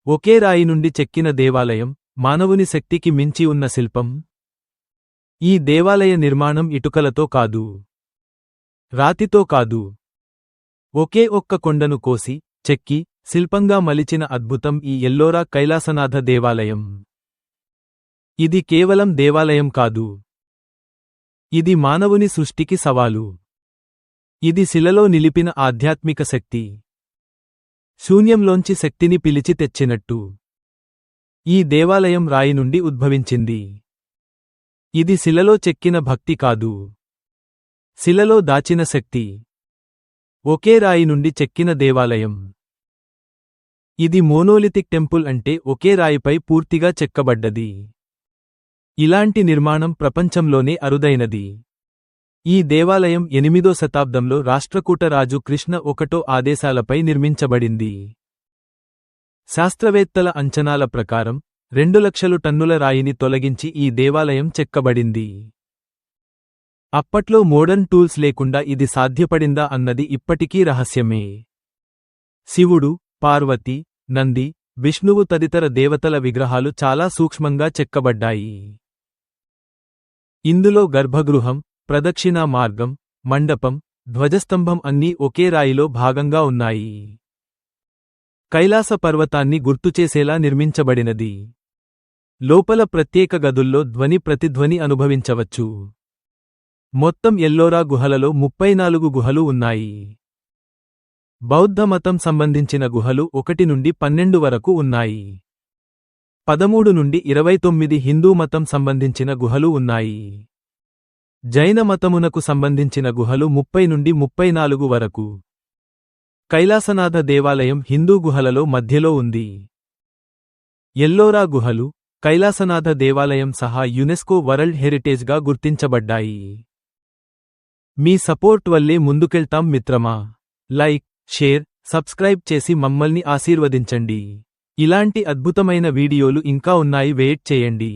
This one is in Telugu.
ఒకే రాయి నుండి చెక్కిన దేవాలయం, మానవుని శక్తికి మించి ఉన్న శిల్పం. ఈ దేవాలయ నిర్మాణం ఇటుకలతో కాదు, రాతితో కాదు, ఒకే ఒక్క కొండను కోసి, చెక్కి, శిల్పంగా మలిచిన అద్భుతం ఈ ఎల్లోరా కైలాసనాథ దేవాలయం. ఇది కేవలం దేవాలయం కాదు. ఇది మానవుని సృష్టికి సవాలు. ఇది శిలలో నిలిపిన ఆధ్యాత్మిక శక్తి. శూన్యంలోంచి శక్తిని పిలిచి తెచ్చినట్టు. ఈ దేవాలయం రాయి నుండి ఉద్భవించింది. ఇది శిలలో చెక్కిన భక్తి కాదు, శిలలో దాచిన శక్తి. ఒకే రాయి నుండి చెక్కిన దేవాలయం. ఇది మోనోలిథిక్ టెంపుల్, అంటే ఒకే రాయిపై పూర్తిగా చెక్కబడ్డది. ఇలాంటి నిర్మాణం ప్రపంచంలోనే అరుదైనది. ఈ దేవాలయం 8వ శతాబ్దంలో రాష్ట్రకూట రాజు కృష్ణ ఒకటో ఆదేశాలపై నిర్మించబడింది. శాస్త్రవేత్తల అంచనాల ప్రకారం 2 లక్షల టన్నుల రాయిని తొలగించి ఈ దేవాలయం చెక్కబడింది. అప్పట్లో మోడర్న్ టూల్స్ లేకుండా ఇది సాధ్యపడిందా అన్నది ఇప్పటికీ రహస్యమే. శివుడు, పార్వతి, నంది, విష్ణువు తదితర దేవతల విగ్రహాలు చాలా సూక్ష్మంగా చెక్కబడ్డాయి. ఇందులో గర్భగృహం, ప్రదక్షిణా మార్గం, మండపం, ధ్వజస్తంభం అన్నీ ఒకే రాయిలో భాగంగా ఉన్నాయి. కైలాస పర్వతాన్ని గుర్తుచేసేలా నిర్మించబడినది. లోపల ప్రత్యేక గదుల్లో ధ్వని ప్రతిధ్వని అనుభవించవచ్చు. మొత్తం ఎల్లోరా గుహలలో 34 గుహలు ఉన్నాయి. బౌద్ధ మతం సంబంధించిన గుహలు 1 నుండి 12 వరకు ఉన్నాయి. 13 నుండి 29 హిందూ మతం సంబంధించిన గుహలు ఉన్నాయి. జైన మతమునకు సంబంధించిన గుహలు 30 నుండి 34 వరకు. కైలాసనాథ దేవాలయం హిందూ గుహలలో మధ్యలో ఉంది. ఎల్లోరా గుహలు, కైలాసనాథ దేవాలయం సహా యునెస్కో వరల్డ్ హెరిటేజ్గా గుర్తించబడ్డాయి. మీ సపోర్ట్ వల్లే ముందుకెళ్తాం మిత్రమా. లైక్, షేర్, సబ్స్క్రైబ్ చేసి మమ్మల్ని ఆశీర్వదించండి. ఇలాంటి అద్భుతమైన వీడియోలు ఇంకా ఉన్నాయి, వెయిట్ చేయండి.